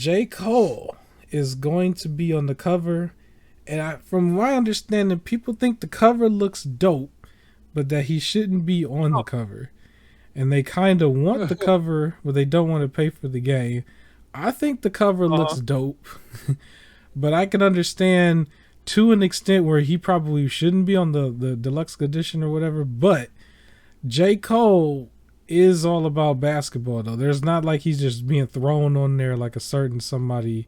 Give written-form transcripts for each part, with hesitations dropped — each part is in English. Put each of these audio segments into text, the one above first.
J. Cole is going to be on the cover, and from my understanding, people think the cover looks dope, but that he shouldn't be on the cover. And they kind of want the cover, but they don't want to pay for the game. I think the cover looks dope, but I can understand to an extent where he probably shouldn't be on the deluxe edition or whatever. But J. Cole is all about basketball, though. There's not like he's just being thrown on there like a certain somebody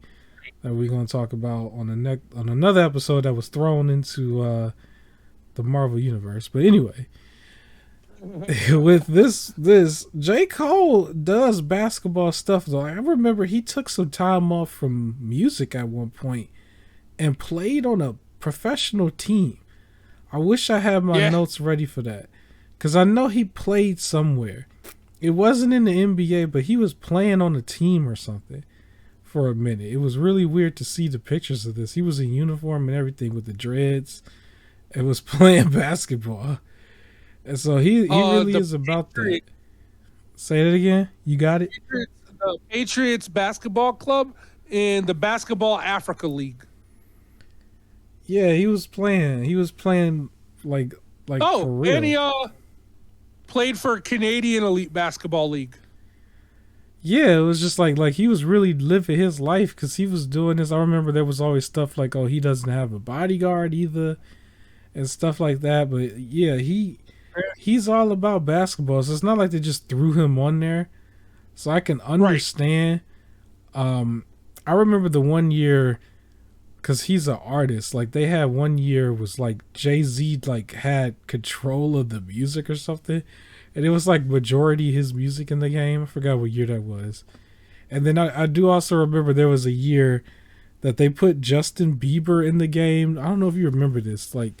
that we're going to talk about on another episode that was thrown into the Marvel Universe. But anyway, with this J. Cole does basketball stuff, though. I remember he took some time off from music at one point and played on a professional team. I wish I had my notes ready for that, because I know he played somewhere. It wasn't in the NBA, but he was playing on a team or something for a minute. It was really weird to see the pictures of this. He was in uniform and everything with the dreads and was playing basketball. And so he really is about that. Say that again. You got it? The Patriots Basketball Club in the Basketball Africa League. Yeah, he was playing. He was playing like for real. And he played for Canadian Elite Basketball League. Yeah, it was just like he was really living his life because he was doing this. I remember there was always stuff like, oh, he doesn't have a bodyguard either and stuff like that. But yeah, he's all about basketball. So it's not like they just threw him on there. So I can understand. Right. I remember the one year, because he's an artist, like they had one year was like Jay-Z like had control of the music or something. And it was like majority his music in the game. I forgot what year that was. And then I do also remember there was a year that they put Justin Bieber in the game. I don't know if you remember this. Like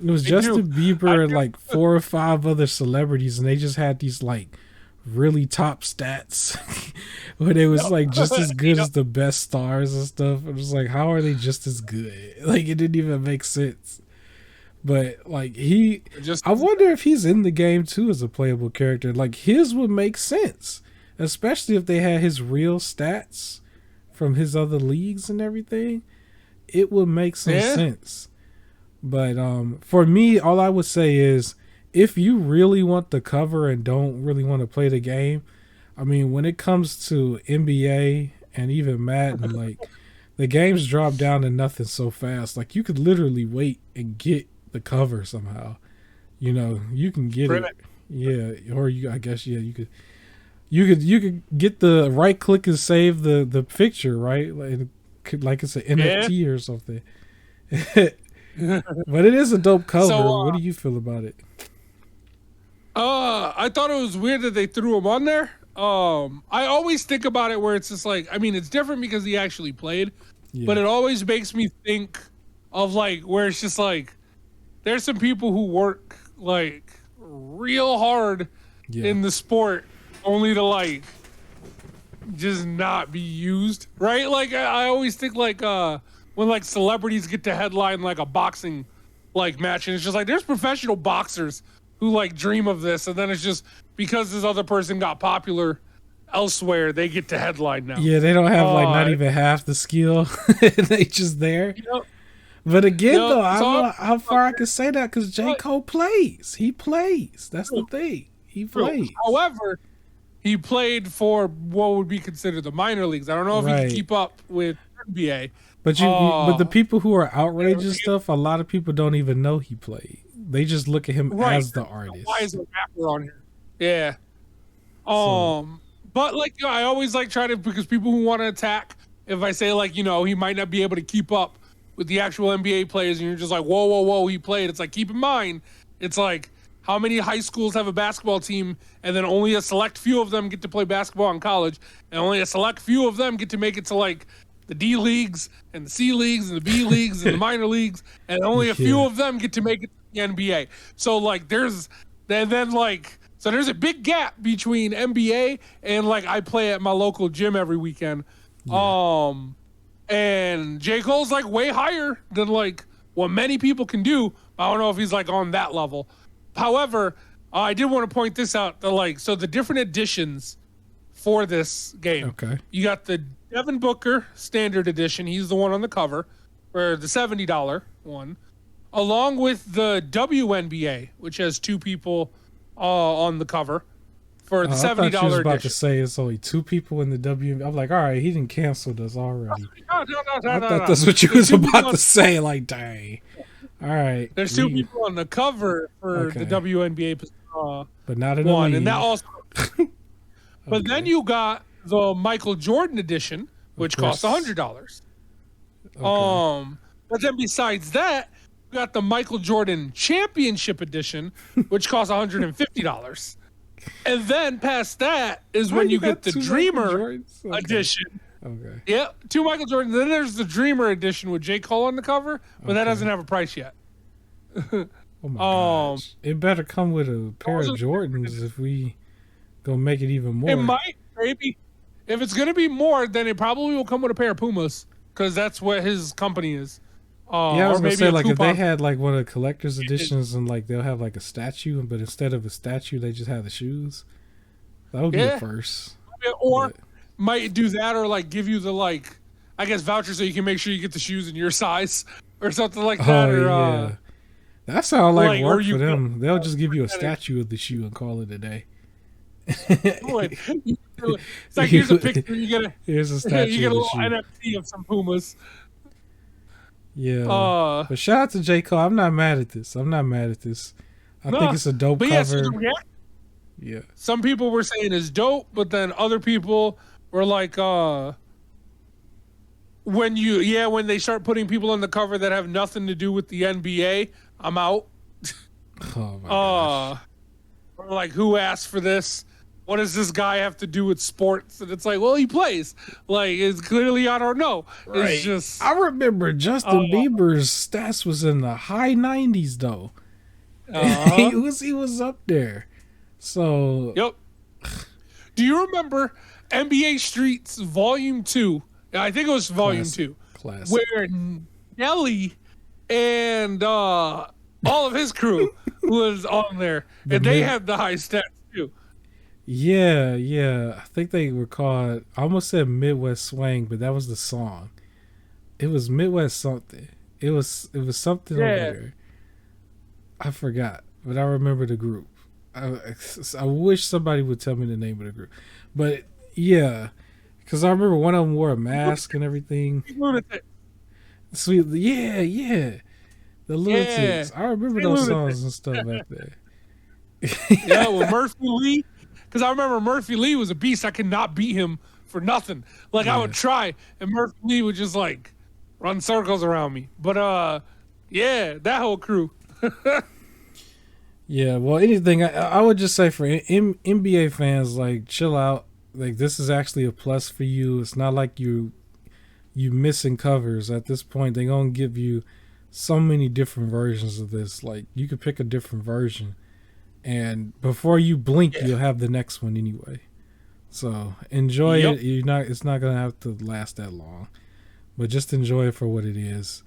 it was Justin Bieber and like 4 or 5 other celebrities, and they just had these like really top stats where they was like just as good as the best stars and stuff. It was like, how are they just as good? Like it didn't even make sense. But like I wonder if he's in the game too as a playable character. Like his would make sense, especially if they had his real stats from his other leagues and everything. It would make some sense. But for me, all I would say is, if you really want the cover and don't really want to play the game, I mean, when it comes to NBA and even Madden, like the games drop down to nothing so fast. Like you could literally wait and get the cover somehow. You know, you can get it. Yeah, or you could get the right click and save the picture, right? Like it's an NFT or something. But it is a dope cover. So, what do you feel about it? I thought it was weird that they threw him on there. I always think about it where it's just like, I mean, it's different because he actually played, but it always makes me think of like where it's just like, there's some people who work like real hard in the sport only to like just not be used, right? Like I always think like when like celebrities get to headline like a boxing like match, and it's just like there's professional boxers who like dream of this, and then it's just because this other person got popular elsewhere, they get to headline now. Yeah, they don't have like not even half the skill. They just there. But again, though, I don't know how far I can say that because J. Cole plays. He plays. That's the thing. He plays. However, he played for what would be considered the minor leagues. I don't know if he can keep up with NBA. But but the people who are outraged and stuff, a lot of people don't even know he played. They just look at him as the artist. Why is a rapper on here? Yeah. But like I always like try to, because people who want to attack, if I say like, he might not be able to keep up with the actual NBA players, and you're just like, whoa, he played. It's like, keep in mind, it's like, how many high schools have a basketball team, and then only a select few of them get to play basketball in college, and only a select few of them get to make it to like the D leagues and the C leagues and the B leagues and the minor leagues, and only a few of them get to make it to the NBA. So like there's a big gap between NBA and like I play at my local gym every weekend. And J. Cole's like way higher than like what many people can do. I don't know if he's like on that level. However, I did want to point this out. So the different editions for this game. Okay. You got the Devin Booker standard edition. He's the one on the cover, or the $70 one, along with the WNBA, which has two people on the cover for the $70 edition. I thought you was about to say it's only two people in the WNBA. I'm like, all right, he didn't cancel us already. No, I thought that's what you was about to say. Like, dang. All right. There's two people on the cover for the WNBA, but not in one, the and that also. But then you got the Michael Jordan edition, which costs $100. But then besides that, you got the Michael Jordan Championship edition, which costs $150. And then past that is when you get the Dreamer edition. Okay. Yeah, two Michael Jordan. Then there's the Dreamer edition with J. Cole on the cover, but that doesn't have a price yet. Oh my gosh. It better come with a pair of Jordans if we gonna make it even more. It might, maybe. If it's gonna be more, then it probably will come with a pair of Pumas, because that's what his company is. Yeah, I was gonna say, like, if they had like one of the collector's editions and like they'll have like a statue, but instead of a statue they just have the shoes. That would be the first. Or might do that, or like give you the, like, I guess, voucher so you can make sure you get the shoes in your size or something like that. Or that sounds like work for them. They'll just give you a statue of the shoe and call it a day. It's like, here's a picture. Here's a statue. You get a little NFT of some Pumas. Yeah. But shout out to J. Cole. I'm not mad at this. I think it's a dope cover. Yeah. Some people were saying it's dope, but then other people were like, when they start putting people on the cover that have nothing to do with the NBA, I'm out. Oh my gosh. Or like, who asked for this? What does this guy have to do with sports? And it's like, well, he plays. Like, it's clearly, I don't know. Right. It's just. I remember Justin Bieber's stats was in the high 90s though. He was up there. So. Yep. Do you remember NBA Streets Volume 2? I think it was Volume 2. Classic. Where Nelly and all of his crew was on there. And they had the high stats too. Yeah. I think they were called, I almost said Midwest Swang, but that was the song. It was Midwest something. It was something over there. I forgot, but I remember the group. I wish somebody would tell me the name of the group. But yeah, because I remember one of them wore a mask and everything. Sweet, yeah. The Lunatics. I remember those songs and stuff back there. Yeah, with Murphy Lee. Because I remember Murphy Lee was a beast. I could not beat him for nothing. Like, I would try, and Murphy Lee would just, like, run circles around me. But, yeah, that whole crew. Yeah, well, anything, I would just say for NBA fans, like, chill out. Like, this is actually a plus for you. It's not like you missing covers. At this point, they're going to give you so many different versions of this. Like, you could pick a different version. And before you blink, you'll have the next one anyway. So enjoy it. It's not gonna have to last that long, but just enjoy it for what it is.